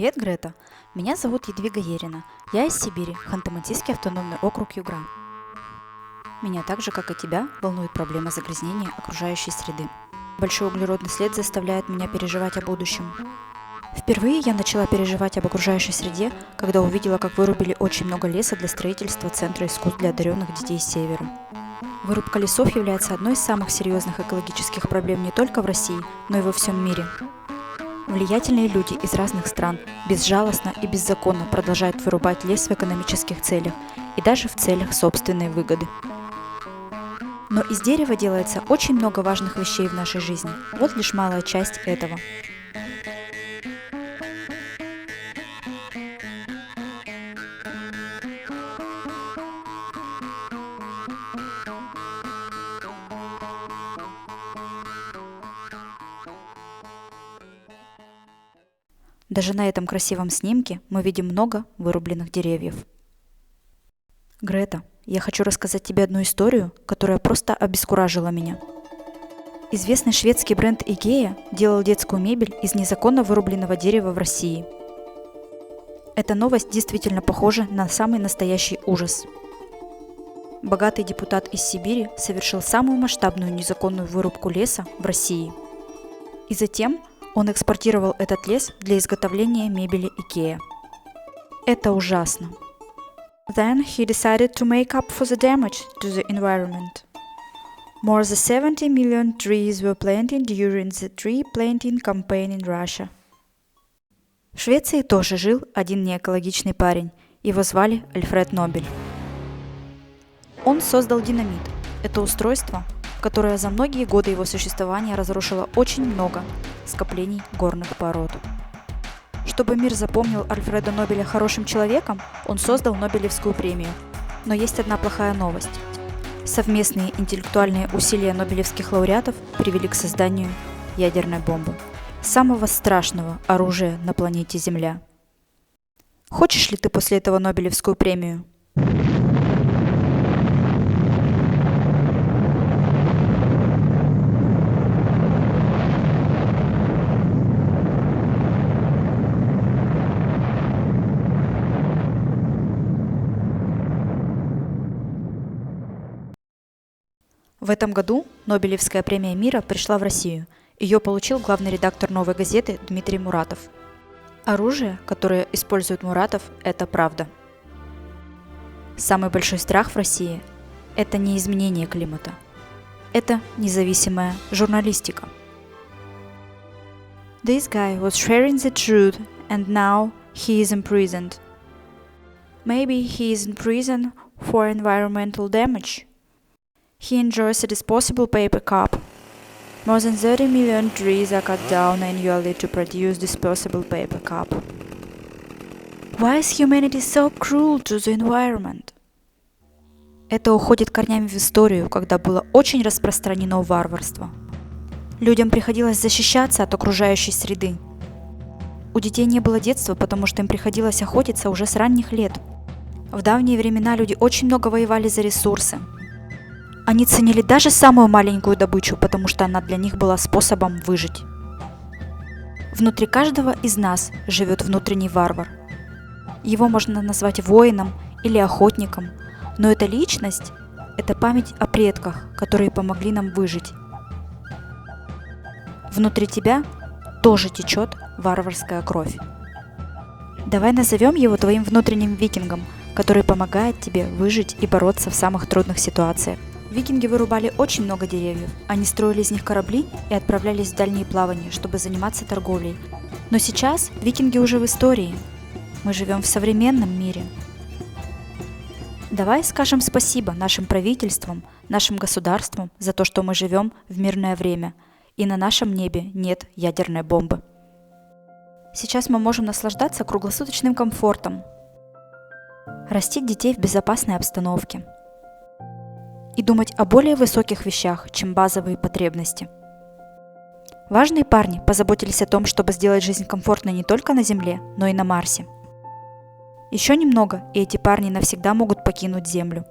Привет, Грета! Меня зовут Едвига Ерина. Я из Сибири, Ханты-Мансийский автономный округ Югра. Меня так же, как и тебя, волнует проблема загрязнения окружающей среды. Большой углеродный след заставляет меня переживать о будущем. Впервые я начала переживать об окружающей среде, когда увидела, как вырубили очень много леса для строительства Центра искусств для одаренных детей с севера. Вырубка лесов является одной из самых серьезных экологических проблем не только в России, но и во всем мире. Влиятельные люди из разных стран безжалостно и беззаконно продолжают вырубать лес в экономических целях и даже в целях собственной выгоды. Но из дерева делается очень много важных вещей в нашей жизни. Вот лишь малая часть этого. Даже на этом красивом снимке мы видим много вырубленных деревьев. Грета, я хочу рассказать тебе одну историю, которая просто обескуражила меня. Известный шведский бренд IKEA делал детскую мебель из незаконно вырубленного дерева в России. Эта новость действительно похожа на самый настоящий ужас. Богатый депутат из Сибири совершил самую масштабную незаконную вырубку леса в России. И затем он экспортировал этот лес для изготовления мебели IKEA. Это ужасно. Then he decided to make up for the damage to the environment. More than 70 million trees were planted during the tree planting campaign in Russia. В Швеции тоже жил один неэкологичный парень. Его звали Альфред Нобель. Он создал динамит. Это устройство, которое за многие годы его существования разрушило очень много скоплений горных пород. Чтобы мир запомнил Альфреда Нобеля хорошим человеком, он создал Нобелевскую премию. Но есть одна плохая новость. Совместные интеллектуальные усилия нобелевских лауреатов привели к созданию ядерной бомбы. Самого страшного оружия на планете Земля. Хочешь ли ты после этого Нобелевскую премию? В этом году Нобелевская премия мира пришла в Россию. Ее получил главный редактор «Новой газеты» Дмитрий Муратов. Оружие, которое использует Муратов, это правда. Самый большой страх в России – это не изменение климата. Это независимая журналистика. This guy was sharing the truth, and now he is imprisoned. Maybe he is in prison for environmental damage. He enjoys a disposable paper cup. More than 30 million trees are cut down annually to produce disposable paper cup. Why is humanity so cruel to the environment? Это уходит корнями в историю, когда было очень распространено варварство. Людям приходилось защищаться от окружающей среды. У детей не было детства, потому что им приходилось охотиться уже с ранних лет. В давние времена люди очень много воевали за ресурсы. Они ценили даже самую маленькую добычу, потому что она для них была способом выжить. Внутри каждого из нас живет внутренний варвар. Его можно назвать воином или охотником, но эта личность – это память о предках, которые помогли нам выжить. Внутри тебя тоже течет варварская кровь. Давай назовем его твоим внутренним викингом, который помогает тебе выжить и бороться в самых трудных ситуациях. Викинги вырубали очень много деревьев. Они строили из них корабли и отправлялись в дальние плавания, чтобы заниматься торговлей. Но сейчас викинги уже в истории. Мы живем в современном мире. Давай скажем спасибо нашим правительствам, нашим государствам за то, что мы живем в мирное время, и на нашем небе нет ядерной бомбы. Сейчас мы можем наслаждаться круглосуточным комфортом, растить детей в безопасной обстановке и думать о более высоких вещах, чем базовые потребности. Важные парни позаботились о том, чтобы сделать жизнь комфортной не только на Земле, но и на Марсе. Еще немного, и эти парни навсегда могут покинуть Землю.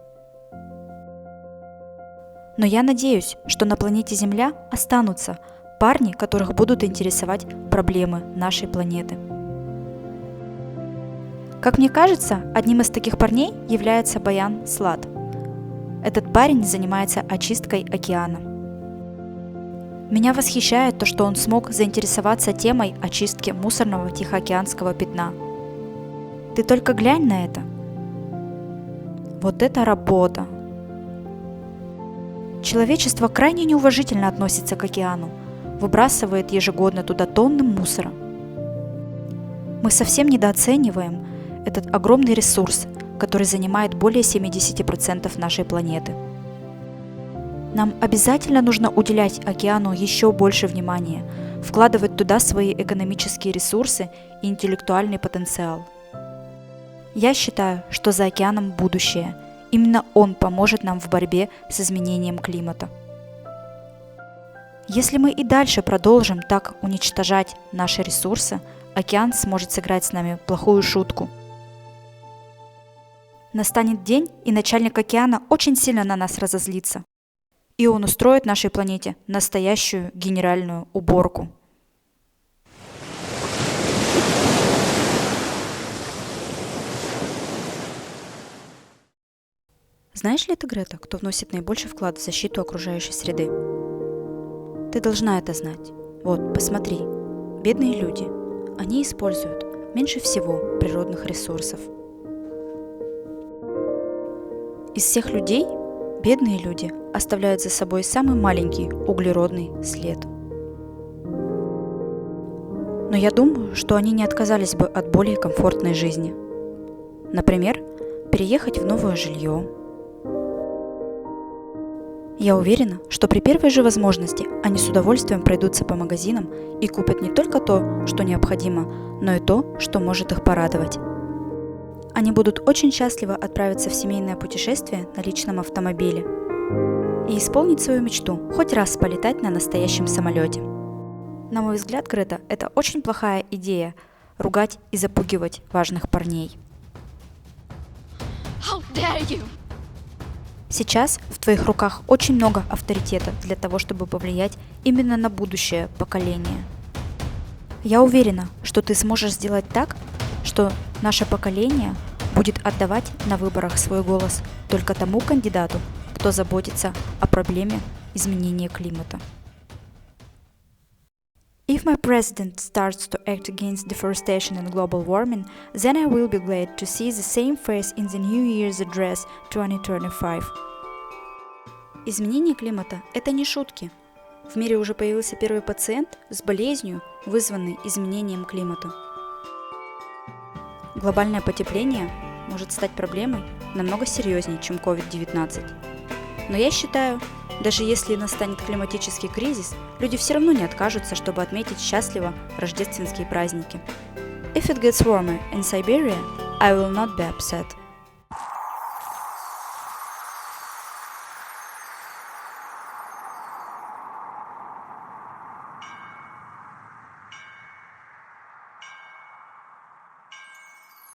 Но я надеюсь, что на планете Земля останутся парни, которых будут интересовать проблемы нашей планеты. Как мне кажется, одним из таких парней является Баян Слад. Этот парень занимается очисткой океана. Меня восхищает то, что он смог заинтересоваться темой очистки мусорного тихоокеанского пятна. Ты только глянь на это. Вот это работа! Человечество крайне неуважительно относится к океану, выбрасывает ежегодно туда тонны мусора. Мы совсем недооцениваем этот огромный ресурс, который занимает более 70% нашей планеты. Нам обязательно нужно уделять океану еще больше внимания, вкладывать туда свои экономические ресурсы и интеллектуальный потенциал. Я считаю, что за океаном будущее. Именно он поможет нам в борьбе с изменением климата. Если мы и дальше продолжим так уничтожать наши ресурсы, океан сможет сыграть с нами плохую шутку. Настанет день, и начальник океана очень сильно на нас разозлится. И он устроит нашей планете настоящую генеральную уборку. Знаешь ли ты, Грета, кто вносит наибольший вклад в защиту окружающей среды? Ты должна это знать. Вот, посмотри. Бедные люди. Они используют меньше всего природных ресурсов. Из всех людей бедные люди оставляют за собой самый маленький углеродный след. Но я думаю, что они не отказались бы от более комфортной жизни. Например, переехать в новое жилье. Я уверена, что при первой же возможности они с удовольствием пройдутся по магазинам и купят не только то, что необходимо, но и то, что может их порадовать. Они будут очень счастливы отправиться в семейное путешествие на личном автомобиле и исполнить свою мечту, хоть раз полетать на настоящем самолете. На мой взгляд, Грета, это очень плохая идея – ругать и запугивать важных парней. How dare you? Сейчас в твоих руках очень много авторитета для того, чтобы повлиять именно на будущее поколение. Я уверена, что ты сможешь сделать так, что наше поколение будет отдавать на выборах свой голос только тому кандидату, кто заботится о проблеме изменения климата. If my president starts to act against deforestation and global warming, then I will be glad to see the same face in the New Year's address 2025. Изменение климата – это не шутки. В мире уже появился первый пациент с болезнью, вызванной изменением климата. Глобальное потепление может стать проблемой намного серьезнее, чем COVID-19. Но я считаю, даже если настанет климатический кризис, люди все равно не откажутся, чтобы отметить счастливо рождественские праздники. If it gets warmer in Siberia, I will not be upset.